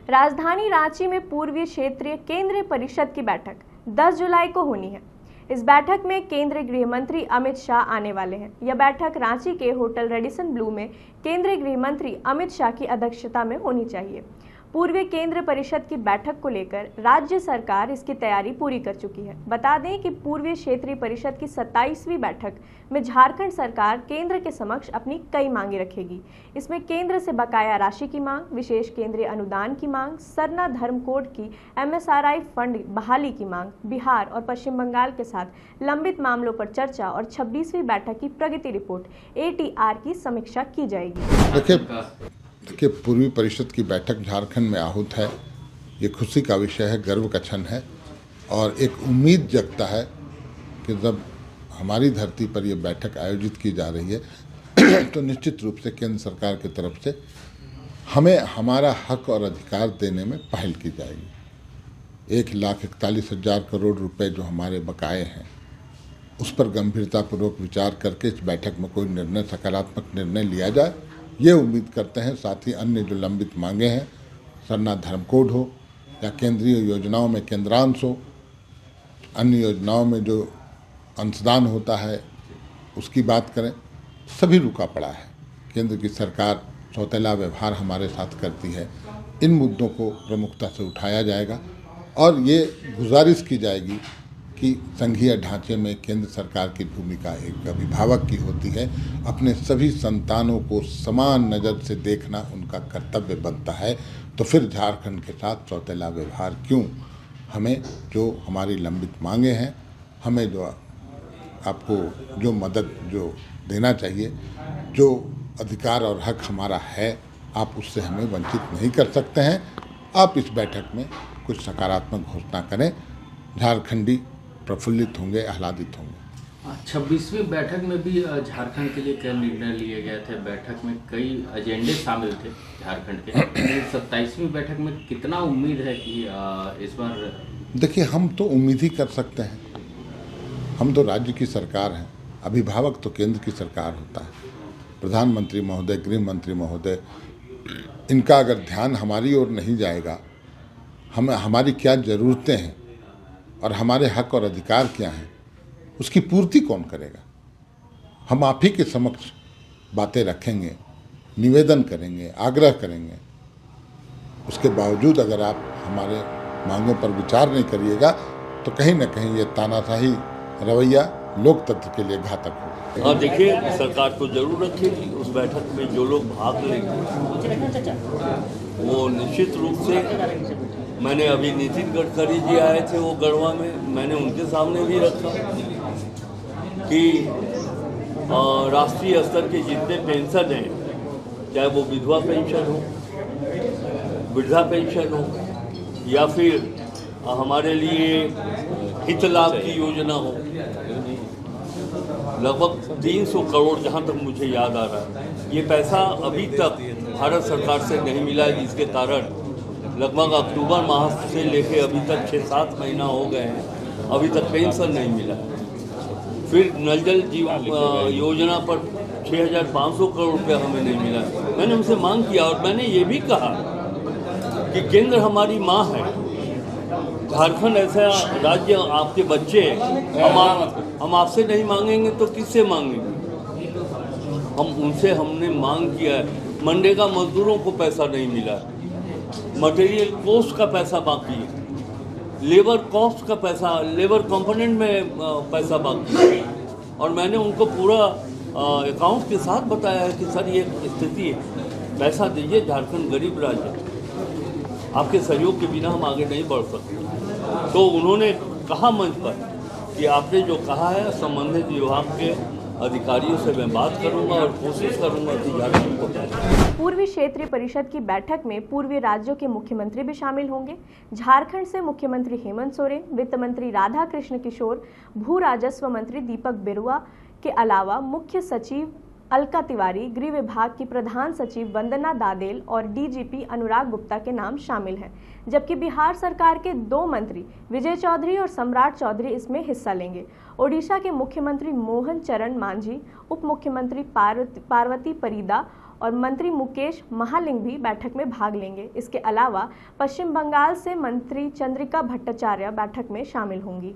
राजधानी रांची में पूर्वी क्षेत्रीय केंद्रीय परिषद की बैठक 10 जुलाई को होनी है। इस बैठक में केंद्रीय गृह मंत्री अमित शाह आने वाले हैं। यह बैठक रांची के होटल रेडिसन ब्लू में केंद्रीय गृह मंत्री अमित शाह की अध्यक्षता में होनी चाहिए। पूर्वी केंद्र परिषद की बैठक को लेकर राज्य सरकार इसकी तैयारी पूरी कर चुकी है। बता दें कि पूर्वी क्षेत्रीय परिषद की 27वीं बैठक में झारखंड सरकार केंद्र के समक्ष अपनी कई मांगे रखेगी। इसमें केंद्र से बकाया राशि की मांग, विशेष केंद्रीय अनुदान की मांग, सरना धर्म कोड की MSRI फंड बहाली की मांग, बिहार और पश्चिम बंगाल के साथ लंबित मामलों पर चर्चा और 26वीं बैठक की प्रगति रिपोर्ट ATR की समीक्षा की जाएगी। देखिए, पूर्वी परिषद की बैठक झारखंड में आहूत है। ये खुशी का विषय है, गर्व का क्षण है और एक उम्मीद जगता है कि जब हमारी धरती पर यह बैठक आयोजित की जा रही है तो निश्चित रूप से केंद्र सरकार की तरफ से हमें हमारा हक और अधिकार देने में पहल की जाएगी। 1,41,000 करोड़ रुपए जो हमारे बकाए हैं उस पर गंभीरतापूर्वक विचार करके इस बैठक में कोई निर्णय, सकारात्मक निर्णय लिया जाए, ये उम्मीद करते हैं। साथ ही अन्य जो लंबित मांगे हैं, सरना धर्म कोड हो या केंद्रीय योजनाओं में केंद्रांश हो, अन्य योजनाओं में जो अंशदान होता है उसकी बात करें, सभी रुका पड़ा है। केंद्र की सरकार सौतेला व्यवहार हमारे साथ करती है। इन मुद्दों को प्रमुखता से उठाया जाएगा और ये गुजारिश की जाएगी कि संघीय ढांचे में केंद्र सरकार की भूमिका एक अभिभावक की होती है। अपने सभी संतानों को समान नज़र से देखना उनका कर्तव्य बनता है। तो फिर झारखंड के साथ सौतेला व्यवहार क्यों? हमें जो हमारी लंबित मांगे हैं, हमें जो आपको जो मदद जो देना चाहिए, जो अधिकार और हक हमारा है, आप उससे हमें वंचित नहीं कर सकते हैं। आप इस बैठक में कुछ सकारात्मक घोषणा करें, झारखंडी प्रफुल्लित होंगे, आह्लादित होंगे। 26वीं बैठक में भी झारखंड के लिए कई निर्णय लिए गए थे। बैठक में कई एजेंडे शामिल थे झारखंड के। 27वीं बैठक में कितना उम्मीद है कि इस बार? देखिए, हम तो उम्मीद ही कर सकते हैं। हम तो राज्य की सरकार हैं, अभिभावक तो केंद्र की सरकार होता है। प्रधानमंत्री महोदय, गृह मंत्री महोदय, इनका अगर ध्यान हमारी ओर नहीं जाएगा, हमारी क्या ज़रूरतें हैं और हमारे हक और अधिकार क्या हैं, उसकी पूर्ति कौन करेगा? हम आप ही के समक्ष बातें रखेंगे, निवेदन करेंगे, आग्रह करेंगे। उसके बावजूद अगर आप हमारे मांगों पर विचार नहीं करिएगा तो कहीं ना कहीं ये तानाशाही रवैया लोकतंत्र के लिए घातक होगा। हाँ, देखिए, सरकार तो जरूर रखेगी। उस बैठक में जो लोग भाग लेंगे वो निश्चित रूप से, मैंने अभी नितिन गडकरी जी आए थे वो गढ़वा में, मैंने उनके सामने भी रखा कि राष्ट्रीय स्तर के जितने पेंशन हैं, चाहे वो विधवा पेंशन हो, वृद्धा पेंशन हो या फिर हमारे लिए हित लाभ की योजना हो, लगभग 300 करोड़ जहाँ तक मुझे याद आ रहा है, ये पैसा अभी तक भारत सरकार से नहीं मिला है, जिसके कारण लगभग अक्टूबर माह से लेके अभी तक 6-7 महीना हो गए हैं, अभी तक पेंशन नहीं मिला। फिर नल जल जीवन योजना पर 6,500 करोड़ रुपया हमें नहीं मिला। मैंने उनसे मांग किया और मैंने ये भी कहा कि केंद्र हमारी माँ है, झारखंड ऐसा राज्य, आपके बच्चे, हम आपसे नहीं मांगेंगे तो किससे मांगेंगे? हमने मांग किया है। मनरेगा मजदूरों को पैसा नहीं मिला, मटेरियल कॉस्ट का पैसा बाकी है, लेबर कॉस्ट का पैसा, लेबर कंपोनेंट में पैसा बाकी है। और मैंने उनको पूरा अकाउंट के साथ बताया है कि सर ये स्थिति है, पैसा दीजिए, झारखंड गरीब राज्य है, आपके सहयोग के बिना हम आगे नहीं बढ़ सकते। तो उन्होंने कहा मंच पर कि आपने जो कहा है संबंधित विभाग के अधिकारियों से मैं बात करूंगा और कोशिश करूंगा कि झारखंड को। पूर्वी क्षेत्रीय परिषद की बैठक में पूर्वी राज्यों के मुख्यमंत्री भी शामिल होंगे। झारखंड से मुख्यमंत्री हेमंत सोरेन, वित्त मंत्री राधा कृष्ण किशोर, भू राजस्व मंत्री दीपक बिरुआ के अलावा मुख्य सचिव अलका तिवारी, गृह विभाग की प्रधान सचिव वंदना दादेल और DGP अनुराग गुप्ता के नाम शामिल हैं। जबकि बिहार सरकार के 2 मंत्री विजय चौधरी और सम्राट चौधरी इसमें हिस्सा लेंगे। ओडिशा के मुख्यमंत्री मोहन चरण मांझी, उप मुख्यमंत्री पार्वती परिदा और मंत्री मुकेश महालिंग भी बैठक में भाग लेंगे। इसके अलावा पश्चिम बंगाल से मंत्री चंद्रिका भट्टाचार्य बैठक में शामिल होंगी।